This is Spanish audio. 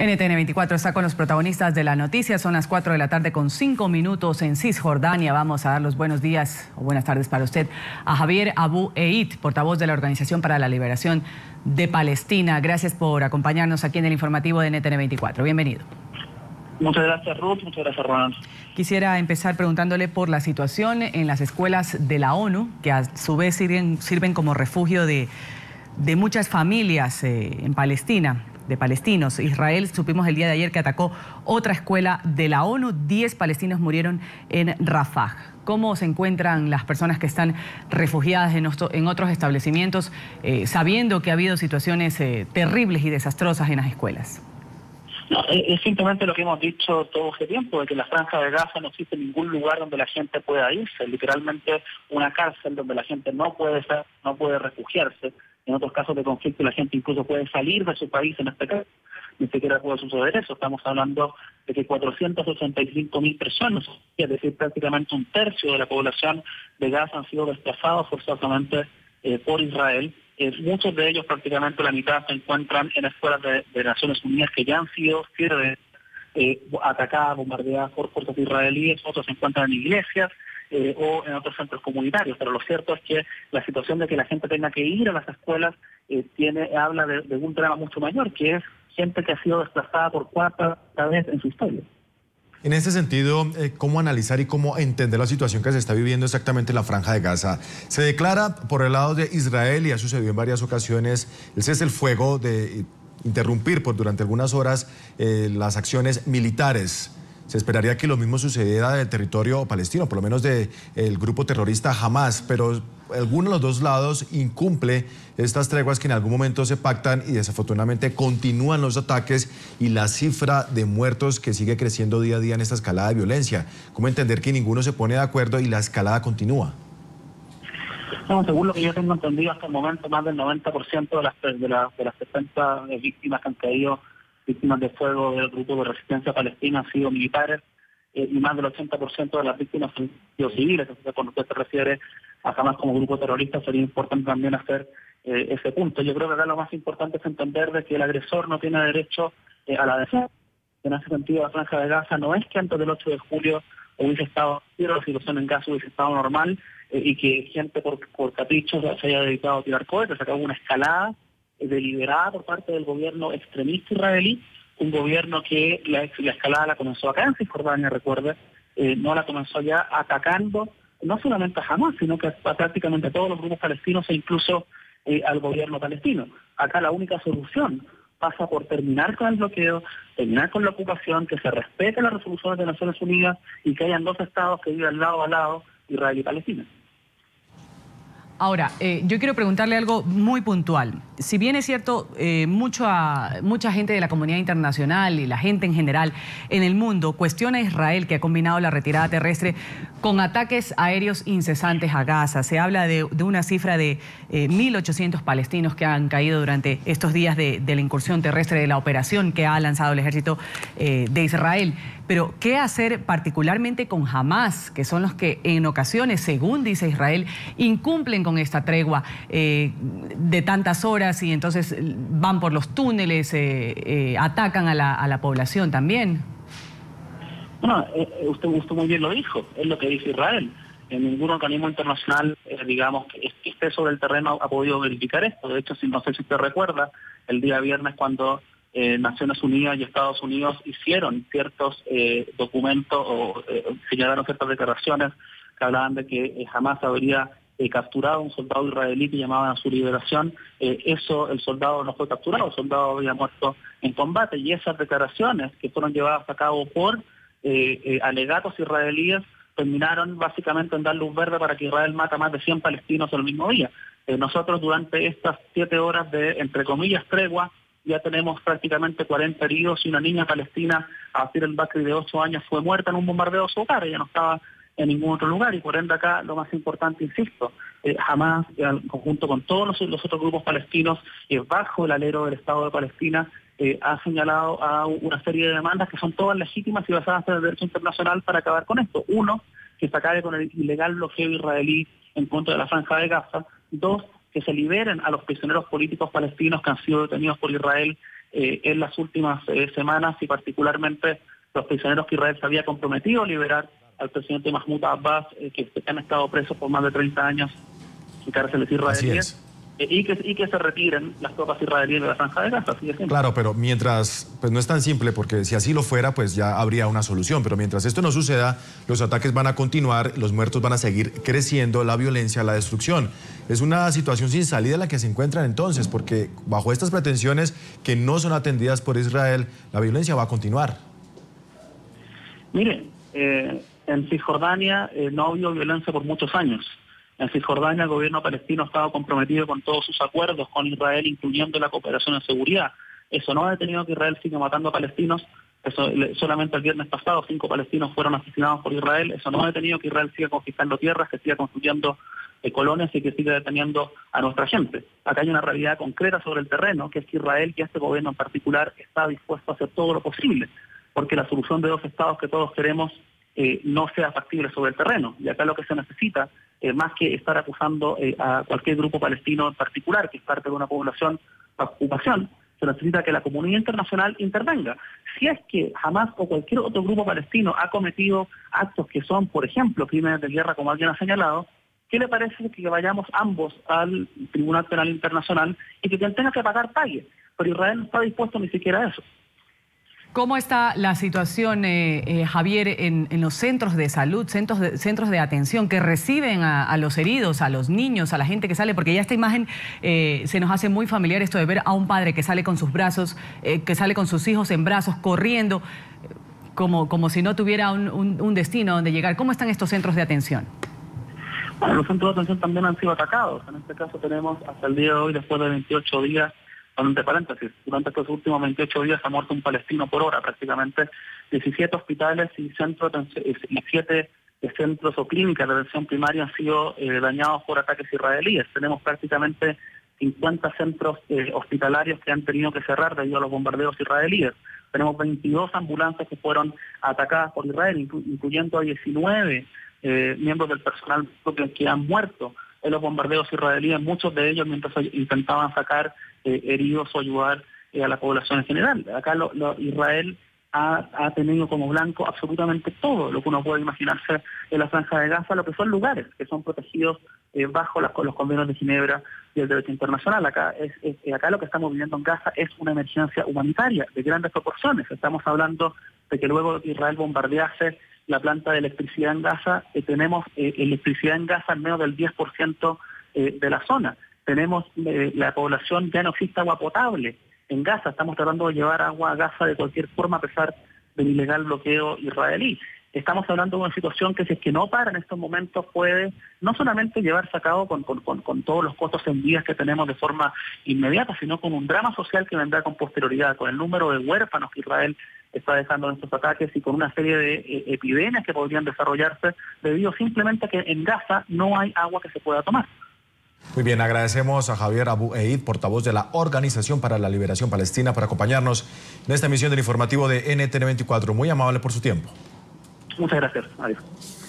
NTN 24 está con los protagonistas de la noticia. Son las 4 de la tarde con 5 minutos en Cisjordania. Vamos a dar los buenos días o buenas tardes para usted a Javier Abu Eid, portavoz de la Organización para la Liberación de Palestina. Gracias por acompañarnos aquí en el informativo de NTN 24. Bienvenido. Muchas gracias, Ruth. Muchas gracias, Ronald. Quisiera empezar preguntándole por la situación en las escuelas de la ONU, que a su vez sirven como refugio de muchas familias en Palestina, de palestinos. Israel, supimos el día de ayer que atacó otra escuela de la ONU. 10 palestinos murieron en Rafah. ¿Cómo se encuentran las personas que están refugiadas en otros establecimientos, sabiendo que ha habido situaciones terribles y desastrosas en las escuelas? No, es simplemente lo que hemos dicho todo este tiempo, de que en la Franja de Gaza no existe ningún lugar donde la gente pueda irse, literalmente una cárcel donde la gente no puede refugiarse. En otros casos de conflicto la gente incluso puede salir de su país, en este caso ni siquiera puede suceder eso. Estamos hablando de que 485.000 personas, es decir, prácticamente un tercio de la población de Gaza han sido desplazados forzosamente por Israel. Muchos de ellos, prácticamente la mitad, se encuentran en escuelas de Naciones Unidas que ya han sido atacadas, bombardeadas por fuerzas israelíes. Otros se encuentran en iglesias o en otros centros comunitarios. Pero lo cierto es que la situación de que la gente tenga que ir a las escuelas habla de un drama mucho mayor, que es gente que ha sido desplazada por cuarta vez en su historia. En este sentido, ¿cómo analizar y cómo entender la situación que se está viviendo exactamente en la Franja de Gaza? Se declara por el lado de Israel, y ha sucedido en varias ocasiones, el cese el fuego de interrumpir por durante algunas horas las acciones militares. Se esperaría que lo mismo sucediera del territorio palestino, por lo menos del grupo terrorista Hamas, pero alguno de los dos lados incumple estas treguas que en algún momento se pactan y desafortunadamente continúan los ataques y la cifra de muertos que sigue creciendo día a día en esta escalada de violencia. ¿Cómo entender que ninguno se pone de acuerdo y la escalada continúa? No, según lo que yo tengo entendido hasta el momento, más del 90% de las 60 víctimas que han caído, víctimas de fuego del grupo de resistencia palestina, han sido militares, y más del 80% de las víctimas han sido civiles. Entonces, cuando usted se refiere a Hamas como grupo terrorista, sería importante también hacer ese punto. Yo creo que acá lo más importante es entender de que el agresor no tiene derecho a la defensa. En ese sentido, la Franja de Gaza no es que antes del 8 de julio hubiese estado, la situación en Gaza hubiese estado normal y que gente por caprichos se haya dedicado a tirar cohetes. Acá hubo una escalada deliberada por parte del gobierno extremista israelí, un gobierno que la escalada la comenzó acá en Cisjordania, recuerde, no la comenzó allá atacando no solamente a Hamas, sino que prácticamente a todos los grupos palestinos e incluso al gobierno palestino. Acá la única solución pasa por terminar con el bloqueo, terminar con la ocupación, que se respeten las resoluciones de Naciones Unidas y que hayan dos estados que vivan lado a lado, Israel y Palestina. Ahora, yo quiero preguntarle algo muy puntual. Si bien es cierto, mucha gente de la comunidad internacional y la gente en general en el mundo cuestiona a Israel, que ha combinado la retirada terrestre con ataques aéreos incesantes a Gaza. Se habla de una cifra de 1.800 palestinos que han caído durante estos días de la incursión terrestre, de la operación que ha lanzado el ejército de Israel. Pero, ¿qué hacer particularmente con Hamas, que son los que en ocasiones, según dice Israel, incumplen con esta tregua de tantas horas y entonces van por los túneles, atacan a la población también? Bueno, usted muy bien lo dijo, es lo que dice Israel. Ningún organismo internacional, digamos, que esté sobre el terreno ha podido verificar esto. De hecho, no sé si usted recuerda, el día viernes cuando Naciones Unidas y Estados Unidos hicieron ciertos documentos o señalaron ciertas declaraciones que hablaban de que jamás habría capturado a un soldado israelí que llamaban a su liberación. El soldado no fue capturado, el soldado había muerto en combate, y esas declaraciones que fueron llevadas a cabo por alegatos israelíes terminaron básicamente en dar luz verde para que Israel mata más de 100 palestinos el mismo día. Nosotros durante estas 7 horas de, entre comillas, tregua, ya tenemos prácticamente 40 heridos y una niña palestina, Asir el-Bakri, de 8 años, fue muerta en un bombardeo a su hogar. Ella no estaba en ningún otro lugar, y por ende acá lo más importante, insisto, Hamas, en conjunto con todos los otros grupos palestinos, bajo el alero del Estado de Palestina, ha señalado a una serie de demandas que son todas legítimas y basadas en el derecho internacional para acabar con esto. Uno, que se acabe con el ilegal bloqueo israelí en contra de la Franja de Gaza. Dos, que se liberen a los prisioneros políticos palestinos que han sido detenidos por Israel en las últimas semanas, y particularmente los prisioneros que Israel se había comprometido a liberar al presidente Mahmoud Abbas, que han estado presos por más de 30 años en cárceles israelíes, y que se retiren las tropas israelíes de la Franja de Gaza. Así de simple. Claro, pero mientras, pues no es tan simple, porque si así lo fuera, pues ya habría una solución, pero mientras esto no suceda, los ataques van a continuar, los muertos van a seguir creciendo, la violencia, la destrucción. Es una situación sin salida en la que se encuentran entonces, porque bajo estas pretensiones que no son atendidas por Israel, la violencia va a continuar. Mire, en Cisjordania no ha habido violencia por muchos años. En Cisjordania el gobierno palestino ha estado comprometido con todos sus acuerdos con Israel, incluyendo la cooperación en seguridad. Eso no ha detenido que Israel siga matando a palestinos. Solamente el viernes pasado 5 palestinos fueron asesinados por Israel. Eso no ha detenido que Israel siga confiscando tierras, que siga construyendo colonias y que siga deteniendo a nuestra gente. Acá hay una realidad concreta sobre el terreno, que es que Israel y este gobierno en particular está dispuesto a hacer todo lo posible porque la solución de 2 estados que todos queremos no sea factible sobre el terreno. Y acá lo que se necesita, más que estar acusando a cualquier grupo palestino en particular, que es parte de una población bajo ocupación, se necesita que la comunidad internacional intervenga. Si es que Hamas o cualquier otro grupo palestino ha cometido actos que son, por ejemplo, crímenes de guerra, como alguien ha señalado, ¿qué le parece que vayamos ambos al Tribunal Penal Internacional y que quien tenga que pagar pague? Pero Israel no está dispuesto ni siquiera a eso. ¿Cómo está la situación, Javier, en los centros de salud, centros de atención que reciben a los heridos, a los niños, a la gente que sale? Porque ya esta imagen se nos hace muy familiar, esto de ver a un padre que sale con sus brazos, que sale con sus hijos en brazos, corriendo, como si no tuviera un destino donde llegar. ¿Cómo están estos centros de atención? Bueno, los centros de atención también han sido atacados. En este caso tenemos hasta el día de hoy, después de 28 días, entre paréntesis, durante estos últimos 28 días ha muerto un palestino por hora, prácticamente 17 hospitales y 7 centros o clínicas de atención primaria han sido dañados por ataques israelíes. Tenemos prácticamente 50 centros hospitalarios que han tenido que cerrar debido a los bombardeos israelíes. Tenemos 22 ambulancias que fueron atacadas por Israel, incluyendo a 19 miembros del personal que han muerto en los bombardeos israelíes, muchos de ellos mientras intentaban sacar heridos o ayudar a la población en general. Acá Israel ha tenido como blanco absolutamente todo lo que uno puede imaginarse en la Franja de Gaza, lo que son lugares que son protegidos bajo los convenios de Ginebra y el derecho internacional. Acá lo que estamos viviendo en Gaza es una emergencia humanitaria de grandes proporciones. Estamos hablando de que luego de que Israel bombardease la planta de electricidad en Gaza, tenemos electricidad en Gaza en menos del 10% de la zona. Tenemos la población, ya no existe agua potable en Gaza. Estamos tratando de llevar agua a Gaza de cualquier forma a pesar del ilegal bloqueo israelí. Estamos hablando de una situación que si es que no para en estos momentos puede no solamente llevarse a cabo con todos los costos en vidas que tenemos de forma inmediata, sino con un drama social que vendrá con posterioridad, con el número de huérfanos que Israel está dejando en estos ataques y con una serie de epidemias que podrían desarrollarse debido simplemente a que en Gaza no hay agua que se pueda tomar. Muy bien, agradecemos a Javier Abu Eid, portavoz de la Organización para la Liberación Palestina, por acompañarnos en esta emisión del informativo de NTN 24. Muy amable por su tiempo. Muchas gracias. Adiós.